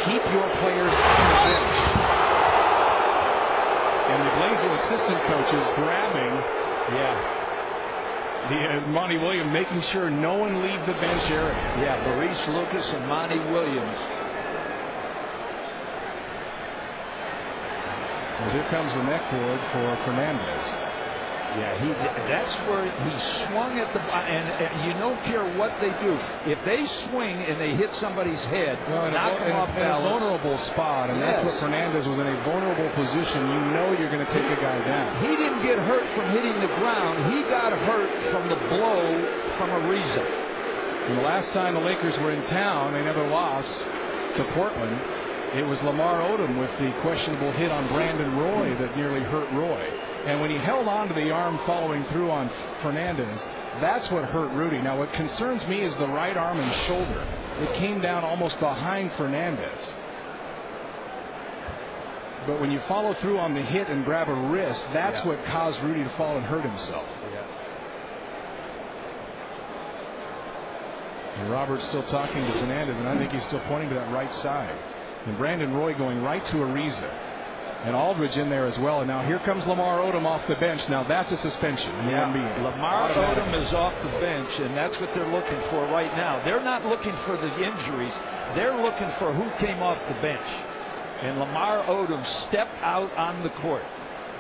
keep your players on the bench. And the Blazer assistant coach is grabbing the Monty Williams, making sure no one leave the bench area. Yeah, Maurice Lucas and Monty Williams. As here comes the neck board for Fernandez. Yeah, that's where he swung at the, and you don't care what they do. If they swing and they hit somebody's head, knock them off balance. In a vulnerable spot, and that's what Fernandez was in, a vulnerable position. You know you're going to take a guy down. He didn't get hurt from hitting the ground. He got hurt from the blow from Ariza. And the last time the Lakers were in town, they never lost to Portland. It was Lamar Odom with the questionable hit on Brandon Roy that nearly hurt Roy. And when he held on to the arm following through on Fernandez, that's what hurt Rudy. Now, what concerns me is the right arm and shoulder. It came down almost behind Fernandez. But when you follow through on the hit and grab a wrist, that's what caused Rudy to fall and hurt himself. And Robert's still talking to Fernandez, and I think he's still pointing to that right side. And Brandon Roy going right to Ariza. And Aldridge in there as well. And now here comes Lamar Odom off the bench. Now that's a suspension in the NBA. Lamar Odom is off the bench, and that's what they're looking for right now. They're not looking for the injuries. They're looking for who came off the bench. And Lamar Odom stepped out on the court.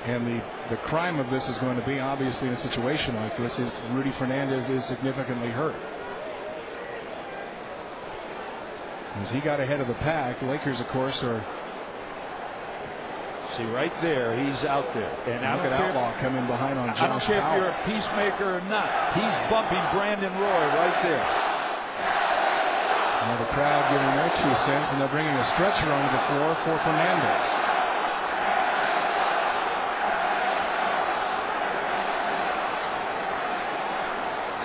And the crime of this is going to be, obviously, in a situation like this, if Rudy Fernandez is significantly hurt. As he got ahead of the pack, the Lakers, of course, are. See, right there, he's out there. And look at Outlaw coming behind on Josh. I don't care if you're a peacemaker or not. He's bumping Brandon Roy right there. Now the crowd giving their 2 cents, and they're bringing a stretcher onto the floor for Fernandez.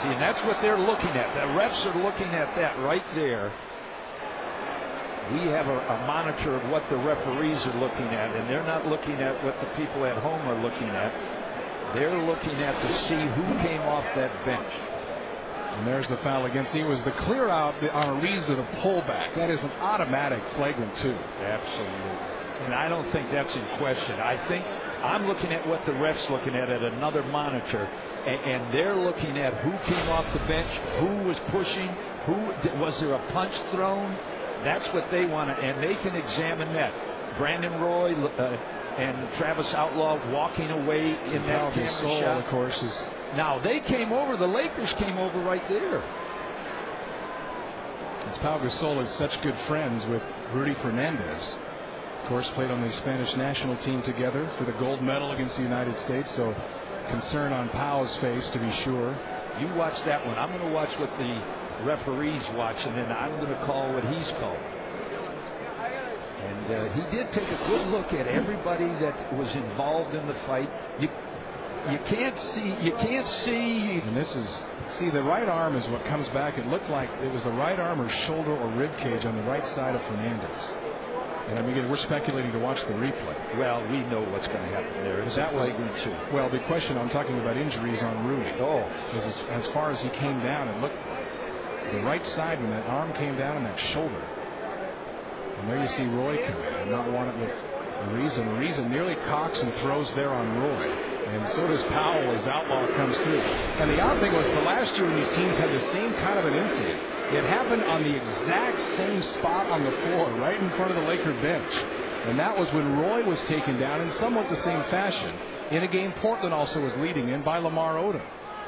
See, and that's what they're looking at. The refs are looking at that right there. We have a monitor of what the referees are looking at, and they're not looking at what the people at home are looking at. They're looking at to see who came off that bench. And there's the foul against. He was the clear out on Ariza, the pullback. That is an automatic flagrant too. Absolutely. And I don't think that's in question. I think I'm looking at what the ref's looking at another monitor, and they're looking at who came off the bench, who was pushing, was there a punch thrown. That's what they want to, and they can examine that. Brandon Roy and Travis Outlaw walking away in that camera shot. Of course, is now they came over. The Lakers came over right there. As Pau Gasol is such good friends with Rudy Fernandez. Of course, played on the Spanish national team together for the gold medal against the United States. So concern on Pau's face, to be sure. You watch that one. I'm going to watch what the referees watching, and I'm going to call what he's called. And he did take a good look at everybody that was involved in the fight. You can't see. And this is, see, the right arm is what comes back. It looked like it was the right arm or shoulder or rib cage on the right side of Fernandez. And I mean, we're speculating to watch the replay. Well, we know what's going to happen there. That was too. Well, the question, I'm talking about injuries on Rudy. Oh, as far as he came down, it looked. The right side when that arm came down and that shoulder. And there you see Roy come in and not want it with Ariza. Ariza nearly cocks and throws there on Roy. And so does Powell as Outlaw comes through. And the odd thing was the last year when these teams had the same kind of an incident, it happened on the exact same spot on the floor, right in front of the Laker bench. And that was when Roy was taken down in somewhat the same fashion in a game Portland also was leading in by Lamar Odom.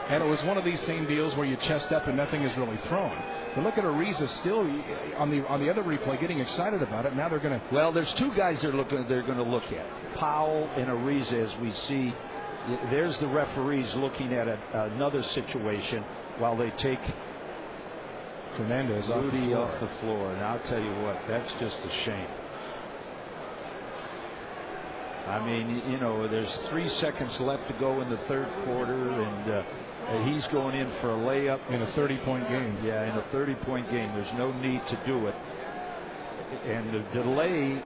And it was one of these same deals where you chest up and nothing is really thrown. But look at Ariza still on the other replay getting excited about it. Now they're going to. Well, there's 2 guys they're going to look at. Powell and Ariza, as we see. There's the referees looking at another situation while they take Fernandez Rudy off the floor. And I'll tell you what, that's just a shame. I mean, you know, there's 3 seconds left to go in the 3rd quarter, and he's going in for a layup. In a 30-point game. Yeah, in a 30-point game. There's no need to do it. And the delay